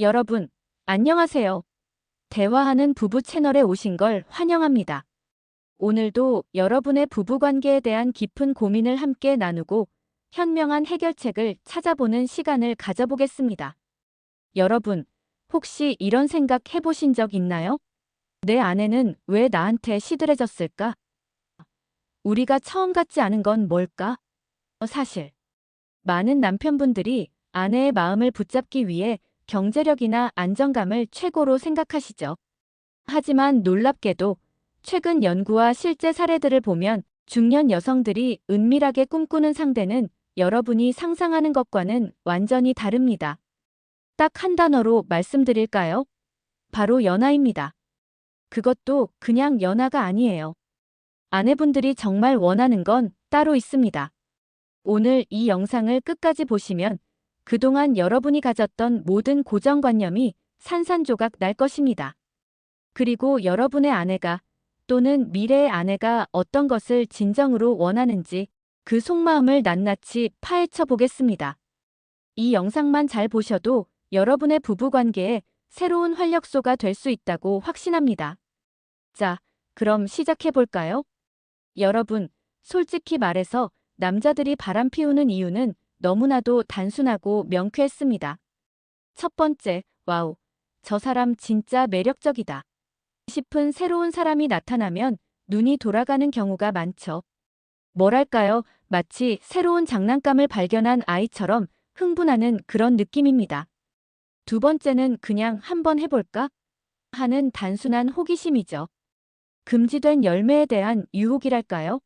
여러분, 안녕하세요. 대화하는 부부 채널에 오신 걸 환영합니다. 오늘도 여러분의 부부관계에 대한 깊은 고민을 함께 나누고 현명한 해결책을 찾아보는 시간을 가져보겠습니다. 여러분, 혹시 이런 생각 해보신 적 있나요? 내 아내는 왜 나한테 시들해졌을까? 우리가 처음 같지 않은 건 뭘까? 사실, 많은 남편분들이 아내의 마음을 붙잡기 위해 경제력이나 안정감을 최고로 생각하시죠. 하지만 놀랍게도 최근 연구와 실제 사례들을 보면 중년 여성들이 은밀하게 꿈꾸는 상대는 여러분이 상상하는 것과는 완전히 다릅니다. 딱 한 단어로 말씀드릴까요? 바로 연하입니다. 그것도 그냥 연하가 아니에요. 아내분들이 정말 원하는 건 따로 있습니다. 오늘 이 영상을 끝까지 보시면 그동안 여러분이 가졌던 모든 고정관념이 산산조각 날 것입니다. 그리고 여러분의 아내가 또는 미래의 아내가 어떤 것을 진정으로 원하는지 그 속마음을 낱낱이 파헤쳐 보겠습니다. 이 영상만 잘 보셔도 여러분의 부부관계에 새로운 활력소가 될 수 있다고 확신합니다. 자, 그럼 시작해 볼까요? 여러분, 솔직히 말해서 남자들이 바람 피우는 이유는 너무나도 단순하고 명쾌했습니다. 첫 번째, 와우, 저 사람 진짜 매력적이다 싶은 새로운 사람이 나타나면 눈이 돌아가는 경우가 많죠. 뭐랄까요, 마치 새로운 장난감을 발견한 아이처럼 흥분하는 그런 느낌입니다. 두 번째는 그냥 한번 해볼까? 하는 단순한 호기심이죠. 금지된 열매에 대한 유혹이랄까요?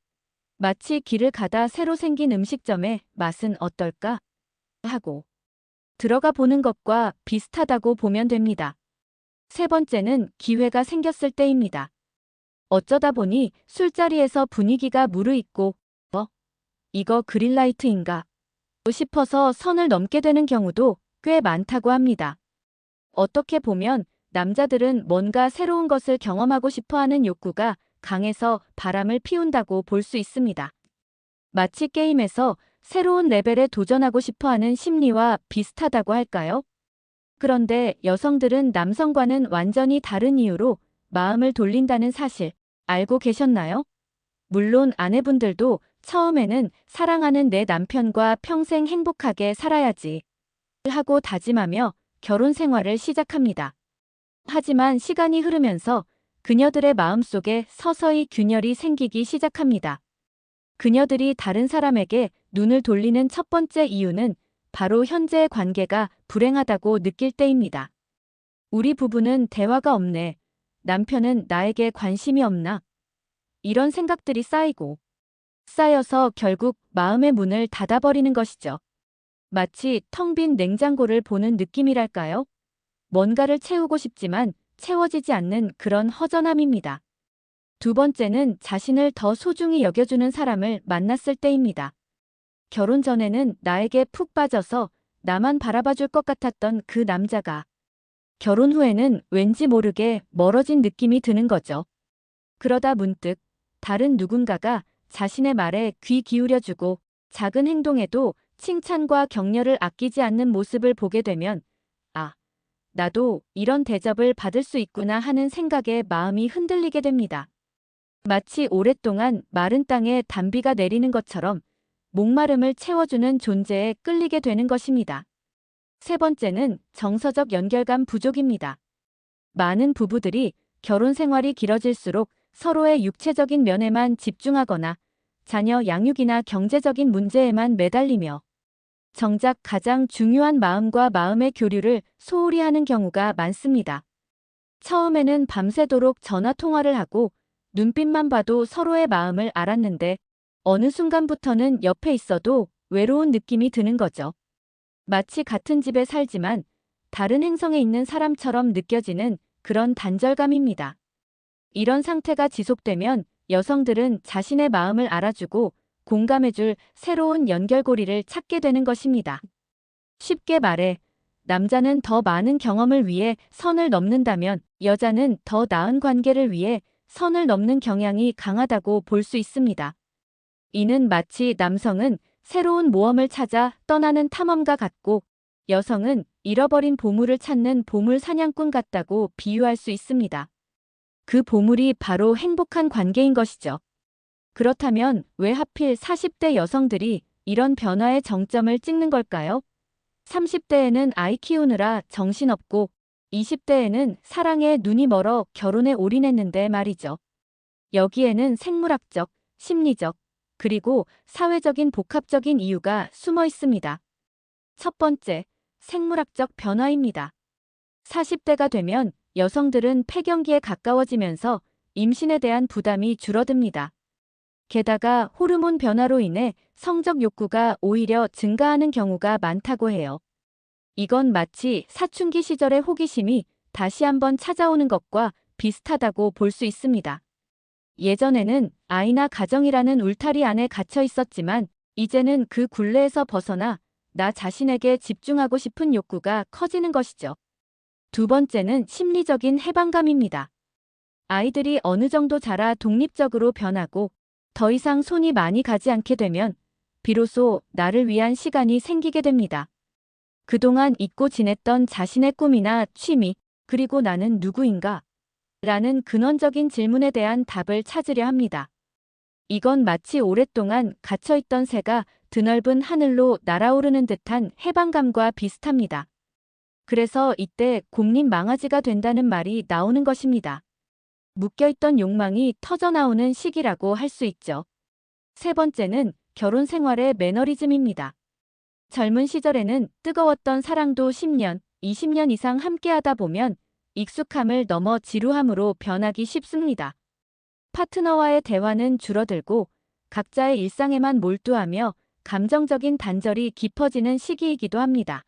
마치 길을 가다 새로 생긴 음식점의 맛은 어떨까? 하고 들어가 보는 것과 비슷하다고 보면 됩니다. 세 번째는 기회가 생겼을 때입니다. 어쩌다 보니 술자리에서 분위기가 무르익고 이거 그린라이트인가? 싶어서 선을 넘게 되는 경우도 꽤 많다고 합니다. 어떻게 보면 남자들은 뭔가 새로운 것을 경험하고 싶어하는 욕구가 강해서 바람을 피운다고 볼 수 있습니다. 마치 게임에서 새로운 레벨에 도전하고 싶어하는 심리와 비슷하다고 할까요? 그런데 여성들은 남성과는 완전히 다른 이유로 마음을 돌린다는 사실 알고 계셨나요? 물론 아내분들도 처음에는 사랑하는 내 남편과 평생 행복하게 살아야지 하고 다짐하며 결혼 생활을 시작합니다. 하지만 시간이 흐르면서 그녀들의 마음속에 서서히 균열이 생기기 시작합니다. 그녀들이 다른 사람에게 눈을 돌리는 첫 번째 이유는 바로 현재의 관계가 불행하다고 느낄 때입니다. 우리 부부는 대화가 없네. 남편은 나에게 관심이 없나? 이런 생각들이 쌓여서 결국 마음의 문을 닫아버리는 것이죠. 마치 텅 빈 냉장고를 보는 느낌이랄까요? 뭔가를 채우고 싶지만 채워지지 않는 그런 허전함입니다. 두 번째는 자신을 더 소중히 여겨주는 사람을 만났을 때입니다. 결혼 전에는 나에게 푹 빠져서 나만 바라봐줄 것 같았던 그 남자가 결혼 후에는 왠지 모르게 멀어진 느낌이 드는 거죠. 그러다 문득 다른 누군가가 자신의 말에 귀 기울여주고 작은 행동에도 칭찬과 격려를 아끼지 않는 모습을 보게 되면 아, 나도 이런 대접을 받을 수 있구나 하는 생각에 마음이 흔들리게 됩니다. 마치 오랫동안 마른 땅에 단비가 내리는 것처럼 목마름을 채워주는 존재에 끌리게 되는 것입니다. 세 번째는 정서적 연결감 부족입니다. 많은 부부들이 결혼 생활이 길어질수록 서로의 육체적인 면에만 집중하거나 자녀 양육이나 경제적인 문제에만 매달리며 정작 가장 중요한 마음과 마음의 교류를 소홀히 하는 경우가 많습니다. 처음에는 밤새도록 전화 통화를 하고 눈빛만 봐도 서로의 마음을 알았는데 어느 순간부터는 옆에 있어도 외로운 느낌이 드는 거죠. 마치 같은 집에 살지만 다른 행성에 있는 사람처럼 느껴지는 그런 단절감입니다. 이런 상태가 지속되면 여성들은 자신의 마음을 알아주고 공감해줄 새로운 연결고리를 찾게 되는 것입니다. 쉽게 말해, 남자는 더 많은 경험을 위해 선을 넘는다면 여자는 더 나은 관계를 위해 선을 넘는 경향이 강하다고 볼 수 있습니다. 이는 마치 남성은 새로운 모험을 찾아 떠나는 탐험가 같고 여성은 잃어버린 보물을 찾는 보물 사냥꾼 같다고 비유할 수 있습니다. 그 보물이 바로 행복한 관계인 것이죠. 그렇다면 왜 하필 40대 여성들이 이런 변화의 정점을 찍는 걸까요? 30대에는 아이 키우느라 정신없고 20대에는 사랑에 눈이 멀어 결혼에 올인했는데 말이죠. 여기에는 생물학적, 심리적, 그리고 사회적인 복합적인 이유가 숨어 있습니다. 첫 번째, 생물학적 변화입니다. 40대가 되면 여성들은 폐경기에 가까워지면서 임신에 대한 부담이 줄어듭니다. 게다가 호르몬 변화로 인해 성적 욕구가 오히려 증가하는 경우가 많다고 해요. 이건 마치 사춘기 시절의 호기심이 다시 한번 찾아오는 것과 비슷하다고 볼 수 있습니다. 예전에는 아이나 가정이라는 울타리 안에 갇혀 있었지만 이제는 그 굴레에서 벗어나 나 자신에게 집중하고 싶은 욕구가 커지는 것이죠. 두 번째는 심리적인 해방감입니다. 아이들이 어느 정도 자라 독립적으로 변하고 더 이상 손이 많이 가지 않게 되면 비로소 나를 위한 시간이 생기게 됩니다. 그동안 잊고 지냈던 자신의 꿈이나 취미, 그리고 나는 누구인가? 라는 근원적인 질문에 대한 답을 찾으려 합니다. 이건 마치 오랫동안 갇혀있던 새가 드넓은 하늘로 날아오르는 듯한 해방감과 비슷합니다. 그래서 이때 곰님 망아지가 된다는 말이 나오는 것입니다. 묶여있던 욕망이 터져나오는 시기라고 할 수 있죠. 세 번째는 결혼 생활의 매너리즘입니다. 젊은 시절에는 뜨거웠던 사랑도 10년, 20년 이상 함께하다 보면 익숙함을 넘어 지루함으로 변하기 쉽습니다. 파트너와의 대화는 줄어들고 각자의 일상에만 몰두하며 감정적인 단절이 깊어지는 시기이기도 합니다.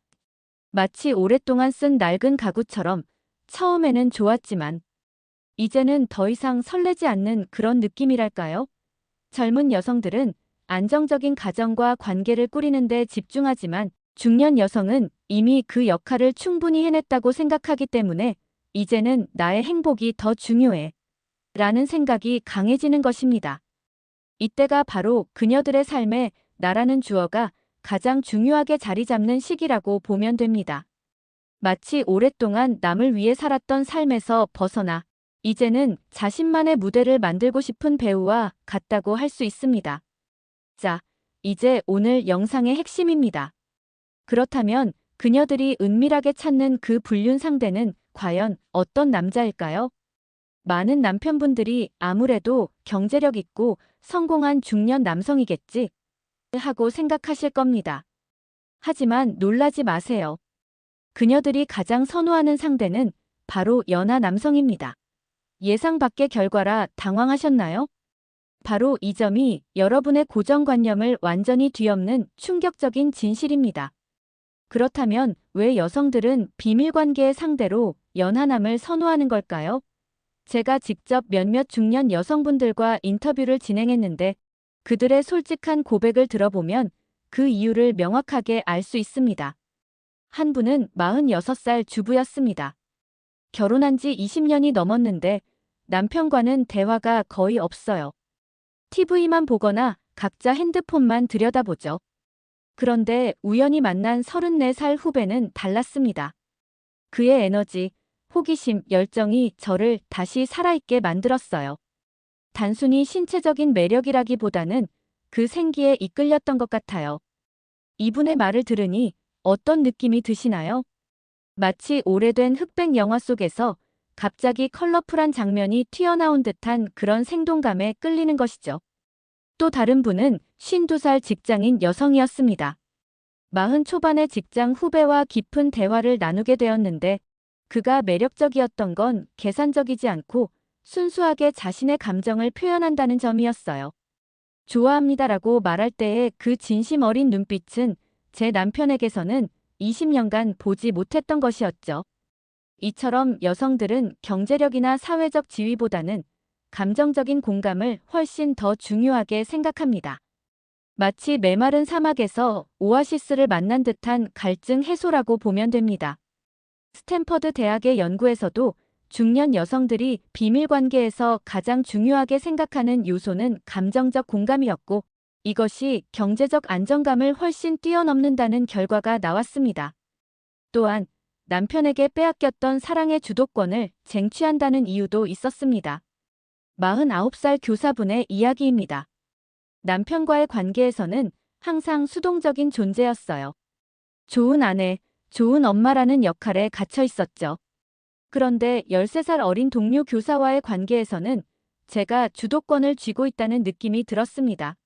마치 오랫동안 쓴 낡은 가구처럼 처음에는 좋았지만 이제는 더 이상 설레지 않는 그런 느낌이랄까요? 젊은 여성들은 안정적인 가정과 관계를 꾸리는 데 집중하지만 중년 여성은 이미 그 역할을 충분히 해냈다고 생각하기 때문에 이제는 나의 행복이 더 중요해 라는 생각이 강해지는 것입니다. 이때가 바로 그녀들의 삶에 나라는 주어가 가장 중요하게 자리 잡는 시기라고 보면 됩니다. 마치 오랫동안 남을 위해 살았던 삶에서 벗어나 이제는 자신만의 무대를 만들고 싶은 배우와 같다고 할 수 있습니다. 자, 이제 오늘 영상의 핵심입니다. 그렇다면 그녀들이 은밀하게 찾는 그 불륜 상대는 과연 어떤 남자일까요? 많은 남편분들이 아무래도 경제력 있고 성공한 중년 남성이겠지 하고 생각하실 겁니다. 하지만 놀라지 마세요. 그녀들이 가장 선호하는 상대는 바로 연하 남성입니다. 예상 밖의 결과라 당황하셨나요? 바로 이 점이 여러분의 고정관념을 완전히 뒤엎는 충격적인 진실입니다. 그렇다면 왜 여성들은 비밀관계의 상대로 연하남을 선호하는 걸까요? 제가 직접 몇몇 중년 여성분들과 인터뷰를 진행했는데 그들의 솔직한 고백을 들어보면 그 이유를 명확하게 알 수 있습니다. 한 분은 46살 주부였습니다. 결혼한 지 20년이 넘었는데 남편과는 대화가 거의 없어요. TV만 보거나 각자 핸드폰만 들여다보죠. 그런데 우연히 만난 34살 후배는 달랐습니다. 그의 에너지, 호기심, 열정이 저를 다시 살아있게 만들었어요. 단순히 신체적인 매력이라기보다는 그 생기에 이끌렸던 것 같아요. 이분의 말을 들으니 어떤 느낌이 드시나요? 마치 오래된 흑백 영화 속에서 갑자기 컬러풀한 장면이 튀어나온 듯한 그런 생동감에 끌리는 것이죠. 또 다른 분은 52살 직장인 여성이었습니다. 40 초반의 직장 후배와 깊은 대화를 나누게 되었는데 그가 매력적이었던 건 계산적이지 않고 순수하게 자신의 감정을 표현한다는 점이었어요. 좋아합니다라고 말할 때의 그 진심 어린 눈빛은 제 남편에게서는 20년간 보지 못했던 것이었죠. 이처럼 여성들은 경제력이나 사회적 지위보다는 감정적인 공감을 훨씬 더 중요하게 생각합니다. 마치 메마른 사막에서 오아시스를 만난 듯한 갈증 해소라고 보면 됩니다. 스탠퍼드 대학의 연구에서도 중년 여성들이 비밀 관계에서 가장 중요하게 생각하는 요소는 감정적 공감이었고 이것이 경제적 안정감을 훨씬 뛰어넘는다는 결과가 나왔습니다. 또한 남편에게 빼앗겼던 사랑의 주도권을 쟁취한다는 이유도 있었습니다. 49살 교사분의 이야기입니다. 남편과의 관계에서는 항상 수동적인 존재였어요. 좋은 아내, 좋은 엄마라는 역할에 갇혀 있었죠. 그런데 13살 어린 동료 교사와의 관계에서는 제가 주도권을 쥐고 있다는 느낌이 들었습니다.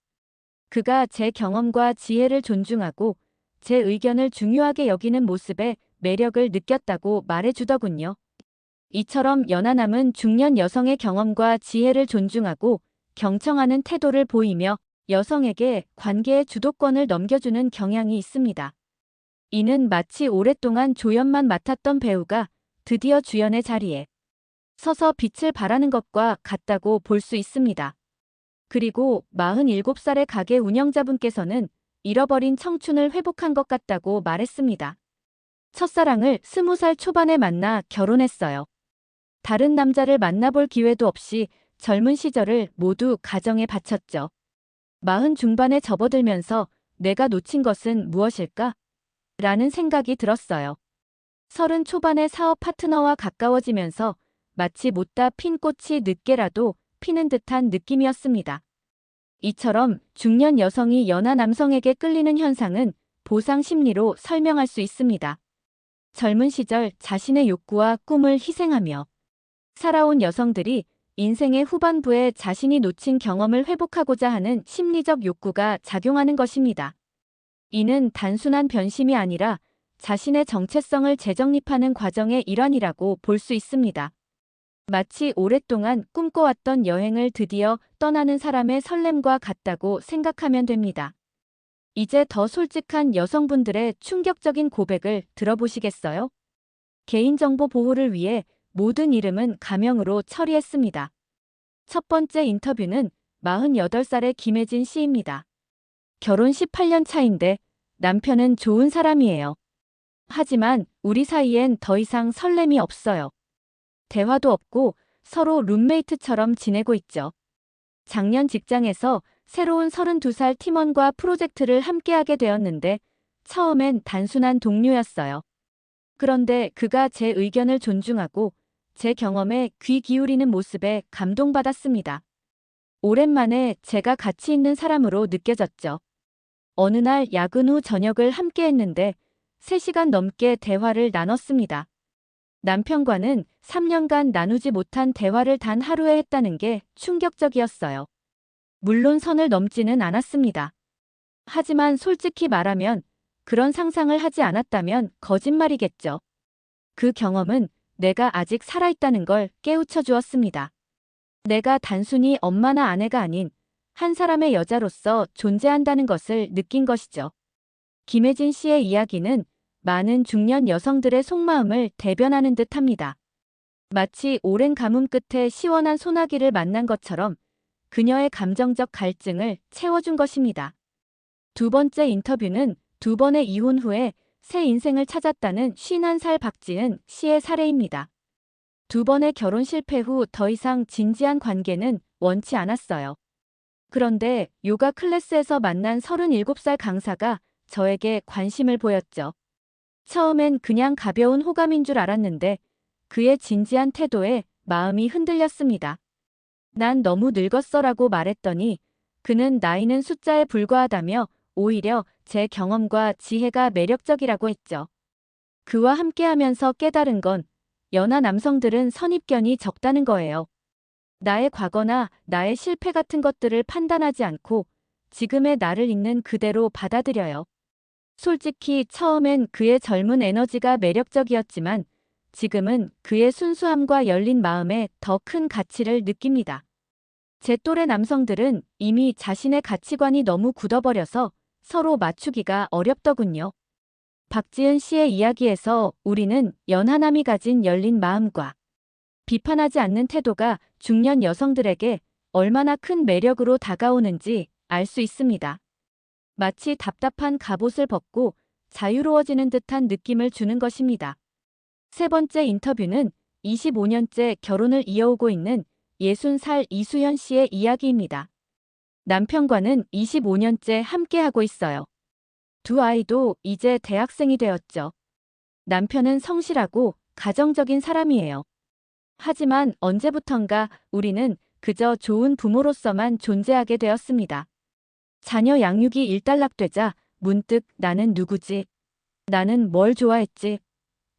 그가 제 경험과 지혜를 존중하고 제 의견을 중요하게 여기는 모습에 매력을 느꼈다고 말해주더군요. 이처럼 연하남은 중년 여성의 경험과 지혜를 존중하고 경청하는 태도를 보이며 여성에게 관계의 주도권을 넘겨주는 경향이 있습니다. 이는 마치 오랫동안 조연만 맡았던 배우가 드디어 주연의 자리에 서서 빛을 발하는 것과 같다고 볼 수 있습니다. 그리고 47살의 가게 운영자분께서는 잃어버린 청춘을 회복한 것 같다고 말했습니다. 첫사랑을 20살 초반에 만나 결혼했어요. 다른 남자를 만나볼 기회도 없이 젊은 시절을 모두 가정에 바쳤죠. 40 중반에 접어들면서 내가 놓친 것은 무엇일까? 라는 생각이 들었어요. 30 초반의 사업 파트너와 가까워지면서 마치 못다 핀 꽃이 늦게라도 피는 듯한 느낌이었습니다. 이처럼 중년 여성이 연하 남성에게 끌리는 현상은 보상 심리로 설명할 수 있습니다. 젊은 시절 자신의 욕구와 꿈을 희생하며 살아온 여성들이 인생의 후반부에 자신이 놓친 경험을 회복하고자 하는 심리적 욕구가 작용하는 것입니다. 이는 단순한 변심이 아니라 자신의 정체성을 재정립하는 과정의 일환이라고 볼 수 있습니다. 마치 오랫동안 꿈꿔왔던 여행을 드디어 떠나는 사람의 설렘과 같다고 생각하면 됩니다. 이제 더 솔직한 여성분들의 충격적인 고백을 들어보시겠어요? 개인정보 보호를 위해 모든 이름은 가명으로 처리했습니다. 첫 번째 인터뷰는 48살의 김혜진 씨입니다. 결혼 18년 차인데 남편은 좋은 사람이에요. 하지만 우리 사이엔 더 이상 설렘이 없어요. 대화도 없고 서로 룸메이트처럼 지내고 있죠. 작년 직장에서 새로운 32살 팀원과 프로젝트를 함께하게 되었는데 처음엔 단순한 동료였어요. 그런데 그가 제 의견을 존중하고 제 경험에 귀 기울이는 모습에 감동받았습니다. 오랜만에 제가 가치 있는 사람으로 느껴졌죠. 어느 날 야근 후 저녁을 함께 했는데 3시간 넘게 대화를 나눴습니다. 남편과는 3년간 나누지 못한 대화를 단 하루에 했다는 게 충격적이었어요. 물론 선을 넘지는 않았습니다. 하지만 솔직히 말하면 그런 상상을 하지 않았다면 거짓말이겠죠. 그 경험은 내가 아직 살아있다는 걸 깨우쳐 주었습니다. 내가 단순히 엄마나 아내가 아닌 한 사람의 여자로서 존재한다는 것을 느낀 것이죠. 김혜진 씨의 이야기는 많은 중년 여성들의 속마음을 대변하는 듯합니다. 마치 오랜 가뭄 끝에 시원한 소나기를 만난 것처럼 그녀의 감정적 갈증을 채워준 것입니다. 두 번째 인터뷰는 2번의 이혼 후에 새 인생을 찾았다는 51살 박지은 씨의 사례입니다. 2번의 결혼 실패 후 더 이상 진지한 관계는 원치 않았어요. 그런데 요가 클래스에서 만난 37살 강사가 저에게 관심을 보였죠. 처음엔 그냥 가벼운 호감인 줄 알았는데 그의 진지한 태도에 마음이 흔들렸습니다. 난 너무 늙었어라고 말했더니 그는 나이는 숫자에 불과하다며 오히려 제 경험과 지혜가 매력적이라고 했죠. 그와 함께하면서 깨달은 건 연하 남성들은 선입견이 적다는 거예요. 나의 과거나 나의 실패 같은 것들을 판단하지 않고 지금의 나를 있는 그대로 받아들여요. 솔직히 처음엔 그의 젊은 에너지가 매력적이었지만 지금은 그의 순수함과 열린 마음에 더 큰 가치를 느낍니다. 제 또래 남성들은 이미 자신의 가치관이 너무 굳어버려서 서로 맞추기가 어렵더군요. 박지은 씨의 이야기에서 우리는 연하남이 가진 열린 마음과 비판하지 않는 태도가 중년 여성들에게 얼마나 큰 매력으로 다가오는지 알 수 있습니다. 마치 답답한 갑옷을 벗고 자유로워지는 듯한 느낌을 주는 것입니다. 세 번째 인터뷰는 25년째 결혼을 이어오고 있는 60살 이수연 씨의 이야기입니다. 남편과는 25년째 함께하고 있어요. 두 아이도 이제 대학생이 되었죠. 남편은 성실하고 가정적인 사람이에요. 하지만 언제부턴가 우리는 그저 좋은 부모로서만 존재하게 되었습니다. 자녀 양육이 일단락되자 문득 나는 누구지? 나는 뭘 좋아했지?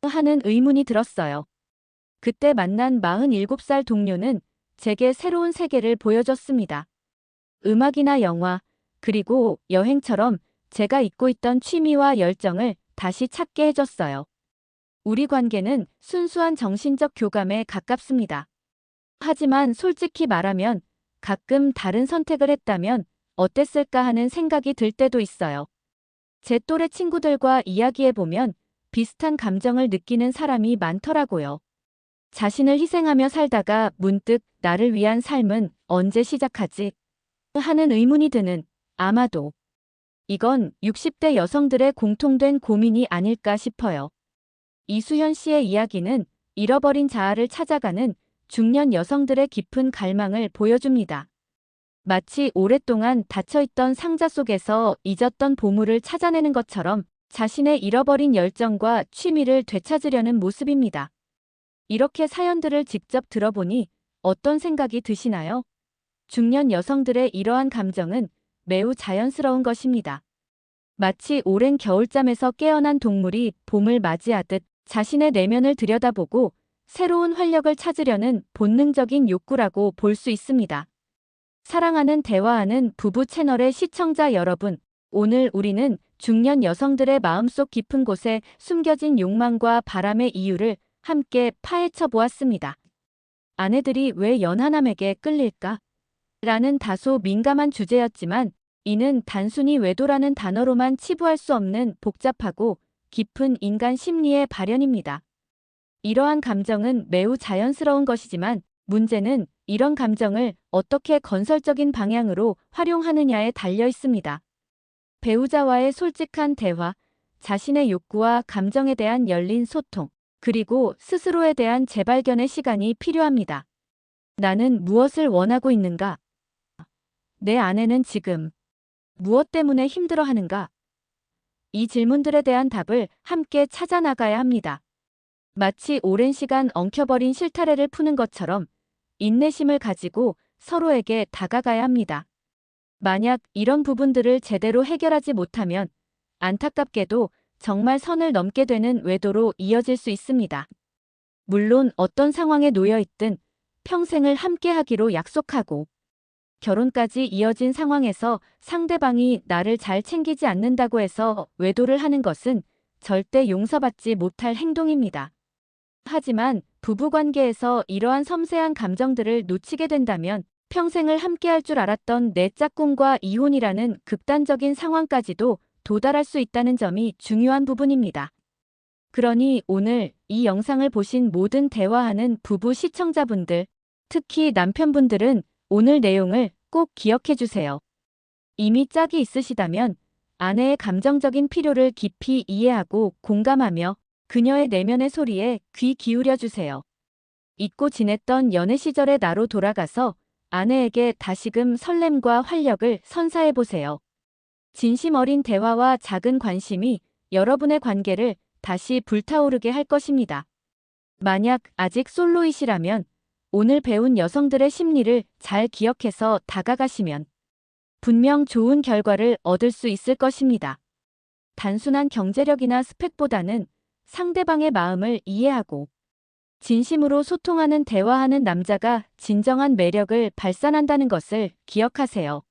하는 의문이 들었어요. 그때 만난 47살 동료는 제게 새로운 세계를 보여줬습니다. 음악이나 영화, 그리고 여행처럼 제가 잊고 있던 취미와 열정을 다시 찾게 해줬어요. 우리 관계는 순수한 정신적 교감에 가깝습니다. 하지만 솔직히 말하면 가끔 다른 선택을 했다면 어땠을까 하는 생각이 들 때도 있어요. 제 또래 친구들과 이야기해보면 비슷한 감정을 느끼는 사람이 많더라고요. 자신을 희생하며 살다가 문득 나를 위한 삶은 언제 시작하지? 하는 의문이 드는, 아마도 이건 60대 여성들의 공통된 고민이 아닐까 싶어요. 이수현 씨의 이야기는 잃어버린 자아를 찾아가는 중년 여성들의 깊은 갈망을 보여줍니다. 마치 오랫동안 닫혀있던 상자 속에서 잊었던 보물을 찾아내는 것처럼 자신의 잃어버린 열정과 취미를 되찾으려는 모습입니다. 이렇게 사연들을 직접 들어보니 어떤 생각이 드시나요? 중년 여성들의 이러한 감정은 매우 자연스러운 것입니다. 마치 오랜 겨울잠에서 깨어난 동물이 봄을 맞이하듯 자신의 내면을 들여다보고 새로운 활력을 찾으려는 본능적인 욕구라고 볼 수 있습니다. 사랑하는 대화하는 부부 채널의 시청자 여러분, 오늘 우리는 중년 여성들의 마음속 깊은 곳에 숨겨진 욕망과 바람의 이유를 함께 파헤쳐 보았습니다. 아내들이 왜 연하남에게 끌릴까? 라는 다소 민감한 주제였지만 이는 단순히 외도라는 단어로만 치부할 수 없는 복잡하고 깊은 인간 심리의 발현입니다. 이러한 감정은 매우 자연스러운 것이지만 문제는 이런 감정을 어떻게 건설적인 방향으로 활용하느냐에 달려 있습니다. 배우자와의 솔직한 대화, 자신의 욕구와 감정에 대한 열린 소통, 그리고 스스로에 대한 재발견의 시간이 필요합니다. 나는 무엇을 원하고 있는가? 내 아내는 지금 무엇 때문에 힘들어하는가? 이 질문들에 대한 답을 함께 찾아 나가야 합니다. 마치 오랜 시간 엉켜버린 실타래를 푸는 것처럼 인내심을 가지고 서로에게 다가가야 합니다. 만약 이런 부분들을 제대로 해결하지 못하면 안타깝게도 정말 선을 넘게 되는 외도로 이어질 수 있습니다. 물론 어떤 상황에 놓여 있든 평생을 함께하기로 약속하고 결혼까지 이어진 상황에서 상대방이 나를 잘 챙기지 않는다고 해서 외도를 하는 것은 절대 용서받지 못할 행동입니다. 하지만 부부관계에서 이러한 섬세한 감정들을 놓치게 된다면 평생을 함께할 줄 알았던 내 짝꿍과 이혼이라는 극단적인 상황까지도 도달할 수 있다는 점이 중요한 부분입니다. 그러니 오늘 이 영상을 보신 모든 대화하는 부부 시청자분들, 특히 남편분들은 오늘 내용을 꼭 기억해 주세요. 이미 짝이 있으시다면 아내의 감정적인 필요를 깊이 이해하고 공감하며 그녀의 내면의 소리에 귀 기울여 주세요. 잊고 지냈던 연애 시절의 나로 돌아가서 아내에게 다시금 설렘과 활력을 선사해 보세요. 진심 어린 대화와 작은 관심이 여러분의 관계를 다시 불타오르게 할 것입니다. 만약 아직 솔로이시라면 오늘 배운 여성들의 심리를 잘 기억해서 다가가시면 분명 좋은 결과를 얻을 수 있을 것입니다. 단순한 경제력이나 스펙보다는 상대방의 마음을 이해하고 진심으로 소통하는 대화하는 남자가 진정한 매력을 발산한다는 것을 기억하세요.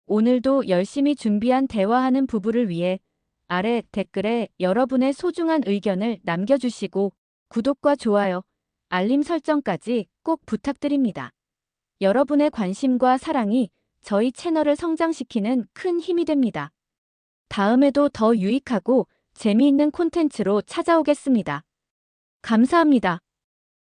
오늘도 열심히 준비한 대화하는 부부를 위해 아래 댓글에 여러분의 소중한 의견을 남겨주시고 구독과 좋아요, 알림 설정까지 꼭 부탁드립니다. 여러분의 관심과 사랑이 저희 채널을 성장시키는 큰 힘이 됩니다. 다음에도 더 유익하고 재미있는 콘텐츠로 찾아오겠습니다. 감사합니다.